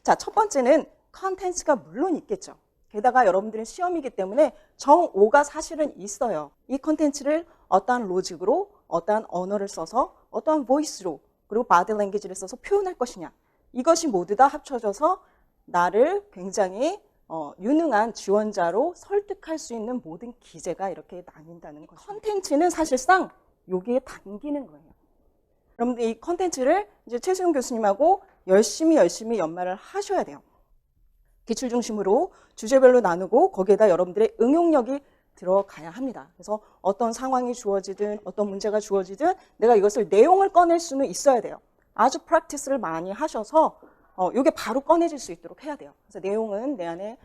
자, 첫 번째는 컨텐츠가 물론 있겠죠. 게다가 여러분들은 시험이기 때문에 정오가 사실은 있어요. 이 컨텐츠를 어떠한 로직으로, 어떠한 언어를 써서, 어떠한 보이스로, 그리고 바디 랭귀지를 써서 표현할 것이냐. 이것이 모두 다 합쳐져서 나를 굉장히 유능한 지원자로 설득할 수 있는 모든 기제가 이렇게 나뉜다는 거죠. 컨텐츠는 사실상 여기에 담기는 거예요. 여러분들 이 컨텐츠를 이제 최수용 교수님하고 열심히 연마를 하셔야 돼요. 기출 중심으로 주제별로 나누고 거기에다 여러분들의 응용력이 들어가야 합니다. 그래서 어떤 상황이 주어지든 어떤 문제가 주어지든 내가 이것을 내용을 꺼낼 수는 있어야 돼요. 아주 프랙티스를 많이 하셔서 이게 바로 꺼내질 수 있도록 해야 돼요. 그래서 내용은 내 안에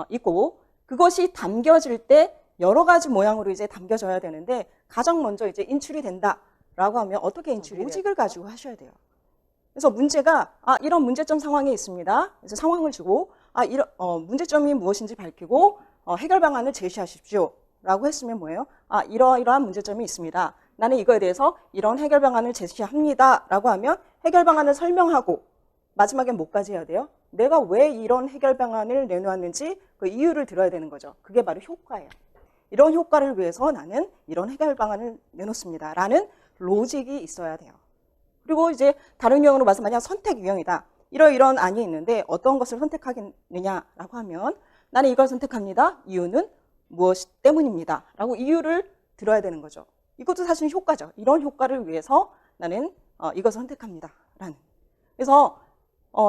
있고 그것이 담겨질 때 여러 가지 모양으로 이제 담겨져야 되는데 가장 먼저 이제 인출이 된다라고 하면 어떻게 인출이 로직을 가지고 하셔야 돼요. 그래서 문제가 이런 문제점 상황이 있습니다. 그래서 상황을 주고 이런 문제점이 무엇인지 밝히고 해결 방안을 제시하십시오. 라고 했으면 뭐예요? 이러이러한 문제점이 있습니다. 나는 이거에 대해서 이런 해결 방안을 제시합니다. 라고 하면 해결 방안을 설명하고 마지막에 뭐까지 해야 돼요? 내가 왜 이런 해결 방안을 내놓았는지 그 이유를 들어야 되는 거죠. 그게 바로 효과예요. 이런 효과를 위해서 나는 이런 해결 방안을 내놓습니다. 라는 로직이 있어야 돼요. 그리고 이제 다른 유형으로 봐서 만약 선택 유형이다. 이런 안이 있는데 어떤 것을 선택하겠느냐라고 하면 나는 이걸 선택합니다. 이유는 무엇 때문입니다. 라고 이유를 들어야 되는 거죠. 이것도 사실 효과죠. 이런 효과를 위해서 나는 이것을 선택합니다. 라는. 그래서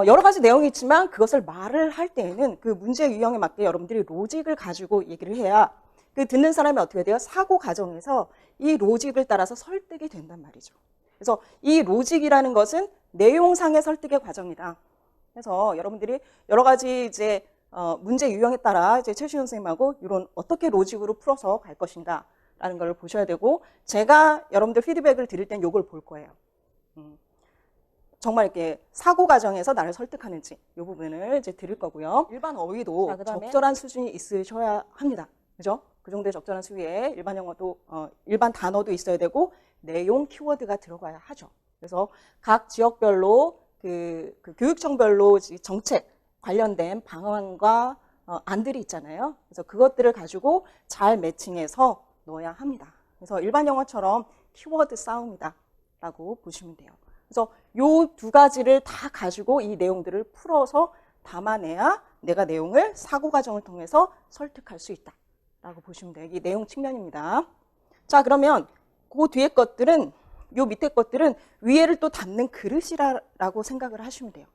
여러 가지 내용이 있지만 그것을 말을 할 때에는 그 문제 유형에 맞게 여러분들이 로직을 가지고 얘기를 해야 그 듣는 사람이 어떻게 돼요? 사고 과정에서 이 로직을 따라서 설득이 된단 말이죠. 그래서 이 로직이라는 것은 내용상의 설득의 과정이다. 그래서 여러분들이 여러 가지 이제 문제 유형에 따라 이제 최시훈 선생님하고 이런 어떻게 로직으로 풀어서 갈 것인가 라는 걸 보셔야 되고 제가 여러분들 피드백을 드릴 땐 이걸 볼 거예요. 정말 이렇게 사고 과정에서 나를 설득하는지 이 부분을 이제 드릴 거고요. 일반 어휘도 적절한 수준이 있으셔야 합니다. 그죠? 그 정도의 적절한 수위에 일반 영어도 일반 단어도 있어야 되고 내용 키워드가 들어가야 하죠. 그래서 각 지역별로 그 교육청별로 정책 관련된 방안과 안들이 있잖아요. 그래서 그것들을 가지고 잘 매칭해서 넣어야 합니다. 그래서 일반 영어처럼 키워드 싸움이다라고 보시면 돼요. 그래서 요 두 가지를 다 가지고 이 내용들을 풀어서 담아내야 내가 내용을 사고 과정을 통해서 설득할 수 있다라고 보시면 돼요. 이 내용 측면입니다. 자, 그러면 그 뒤에 것들은 요 밑에 것들은 위에를 또 담는 그릇이라고 생각을 하시면 돼요.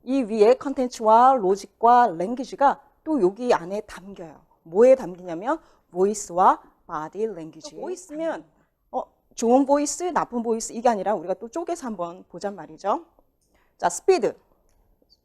이 위에 컨텐츠와 로직과 랭귀지가 또 여기 안에 담겨요. 뭐에 담기냐면 보이스와 바디 랭귀지. 보이스면 좋은 보이스, 나쁜 보이스 이게 아니라 우리가 또 쪼개서 한번 보잔 말이죠. 자, 스피드.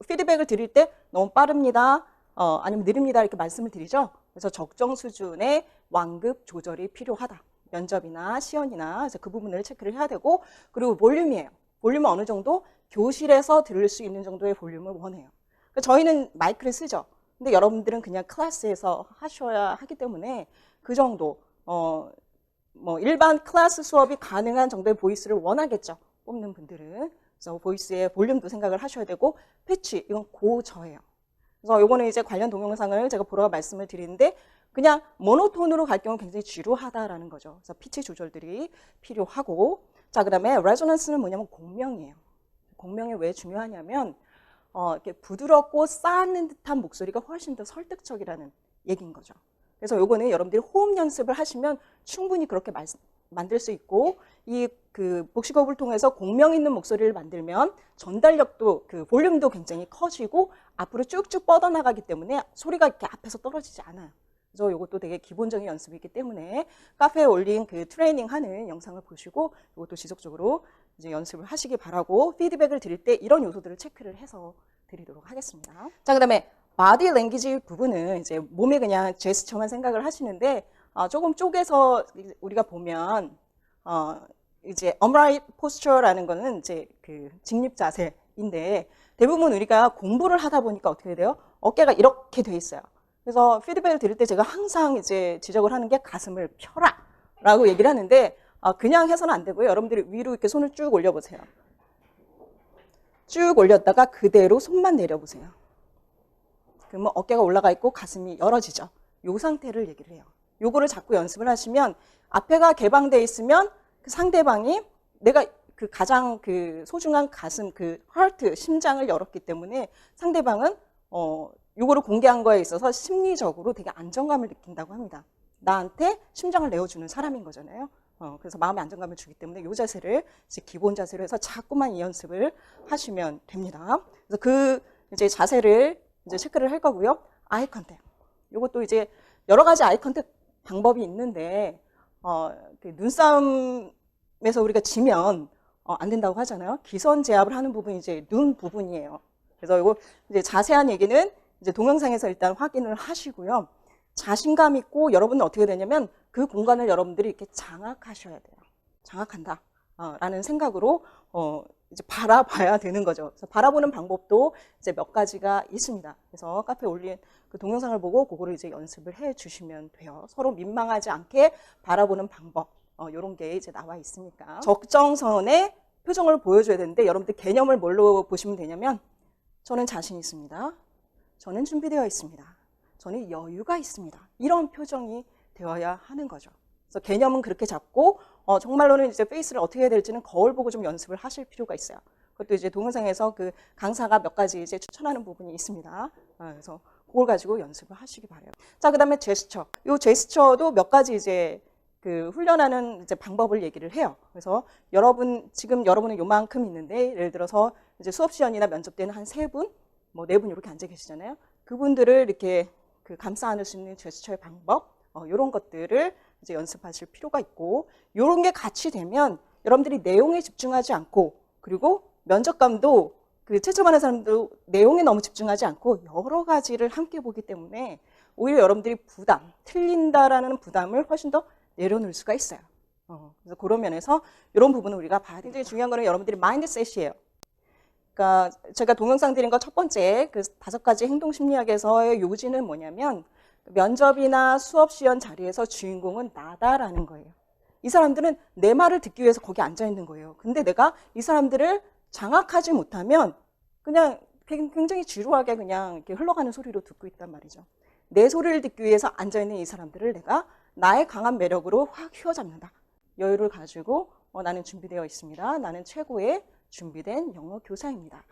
피드백을 드릴 때 너무 빠릅니다. 아니면 느립니다. 이렇게 말씀을 드리죠. 그래서 적정 수준의 완급 조절이 필요하다. 면접이나 시연이나 그래서 그 부분을 체크를 해야 되고 그리고 볼륨이에요. 볼륨은 어느 정도 교실에서 들을 수 있는 정도의 볼륨을 원해요. 그러니까 저희는 마이크를 쓰죠. 근데 여러분들은 그냥 클래스에서 하셔야 하기 때문에 그 정도 일반 클래스 수업이 가능한 정도의 보이스를 원하겠죠. 뽑는 분들은. 그래서 보이스의 볼륨도 생각을 하셔야 되고 피치 이건 고저예요. 그래서 요거는 이제 관련 동영상을 제가 보러 말씀을 드리는데 그냥 모노톤으로 갈 경우 굉장히 지루하다라는 거죠. 그래서 피치 조절들이 필요하고 자 그다음에 레조넌스는 뭐냐면 공명이에요. 공명이 왜 중요하냐면 이렇게 부드럽고 쌓는 듯한 목소리가 훨씬 더 설득적이라는 얘기인 거죠. 그래서 요거는 여러분들이 호흡 연습을 하시면 충분히 그렇게 만들 수 있고 이 그 복식호흡을 통해서 공명 있는 목소리를 만들면 전달력도 그 볼륨도 굉장히 커지고 앞으로 쭉쭉 뻗어나가기 때문에 소리가 이렇게 앞에서 떨어지지 않아요. 그래서 이것도 되게 기본적인 연습이기 때문에 카페에 올린 그 트레이닝 하는 영상을 보시고 이것도 지속적으로 이제 연습을 하시기 바라고 피드백을 드릴 때 이런 요소들을 체크를 해서 드리도록 하겠습니다. 자, 그다음에 바디 랭귀지 부분은 이제 몸에 그냥 제스처만 생각을 하시는데 조금 쪼개서 우리가 보면 이제 upright posture라는 거는 이제 그 직립 자세인데 대부분 우리가 공부를 하다 보니까 어떻게 돼요? 어깨가 이렇게 돼 있어요. 그래서 피드백을 드릴 때 제가 항상 이제 지적을 하는 게 가슴을 펴라라고 얘기를 하는데 그냥 해서는 안 되고요. 여러분들이 위로 이렇게 손을 쭉 올려보세요. 쭉 올렸다가 그대로 손만 내려보세요. 그러면 어깨가 올라가 있고 가슴이 열어지죠. 요 상태를 얘기를 해요. 요거를 자꾸 연습을 하시면 앞에가 개방되어 있으면 그 상대방이 내가 그 가장 그 소중한 가슴, 그 하트, 심장을 열었기 때문에 상대방은 요거를 공개한 거에 있어서 심리적으로 되게 안정감을 느낀다고 합니다. 나한테 심장을 내어주는 사람인 거잖아요. 그래서 마음의 안정감을 주기 때문에 이 자세를 이제 기본 자세로 해서 자꾸만 이 연습을 하시면 됩니다. 그래서 그 이제 자세를 이제 체크를 할 거고요. 아이 컨택. 요것도 이제 여러 가지 아이 컨택 방법이 있는데 그 눈싸움에서 우리가 지면 안 된다고 하잖아요. 기선 제압을 하는 부분이 이제 눈 부분이에요. 그래서 이거 이제 자세한 얘기는 이제 동영상에서 일단 확인을 하시고요. 자신감 있고 여러분은 어떻게 되냐면 그 공간을 여러분들이 이렇게 장악하셔야 돼요. 장악한다. 라는 생각으로 이제 바라봐야 되는 거죠. 그래서 바라보는 방법도 이제 몇 가지가 있습니다. 그래서 카페에 올린 그 동영상을 보고 그거를 이제 연습을 해 주시면 돼요. 서로 민망하지 않게 바라보는 방법. 요런 게 이제 나와 있으니까. 적정선의 표정을 보여줘야 되는데 여러분들 개념을 뭘로 보시면 되냐면 저는 자신 있습니다. 저는 준비되어 있습니다. 저는 여유가 있습니다. 이런 표정이 되어야 하는 거죠. 그래서 개념은 그렇게 잡고 정말로는 이제 페이스를 어떻게 해야 될지는 거울 보고 좀 연습을 하실 필요가 있어요. 그것도 이제 동영상에서 그 강사가 몇 가지 이제 추천하는 부분이 있습니다. 그래서 그걸 가지고 연습을 하시기 바래요. 자, 그다음에 제스처. 이 제스처도 몇 가지 이제 그 훈련하는 이제 방법을 얘기를 해요. 그래서 지금 여러분은 요만큼 있는데 예를 들어서 이제 수업 시간이나 면접 때는 한 3분, 뭐 4분 이렇게 앉아 계시잖아요. 그분들을 이렇게 그 감싸 안을 수 있는 제스처의 방법, 이런 것들을 이제 연습하실 필요가 있고, 이런 게 같이 되면 여러분들이 내용에 집중하지 않고, 그리고 면접관도 그 채점하는 사람도 내용에 너무 집중하지 않고 여러 가지를 함께 보기 때문에 오히려 여러분들이 틀린다라는 부담을 훨씬 더 내려놓을 수가 있어요. 그래서 그런 면에서 이런 부분을 우리가 봐야 돼요. 굉장히 중요한 거는 여러분들이 마인드셋이에요. 그러니까 제가 동영상 드린 거 첫 번째 그 5가지 행동 심리학에서의 요지는 뭐냐면 면접이나 수업 시연 자리에서 주인공은 나다라는 거예요. 이 사람들은 내 말을 듣기 위해서 거기 앉아 있는 거예요. 근데 내가 이 사람들을 장악하지 못하면 그냥 굉장히 지루하게 그냥 이렇게 흘러가는 소리로 듣고 있단 말이죠. 내 소리를 듣기 위해서 앉아 있는 이 사람들을 내가 나의 강한 매력으로 확 휘어잡는다. 여유를 가지고 나는 준비되어 있습니다. 나는 최고의 준비된 영어 교사입니다.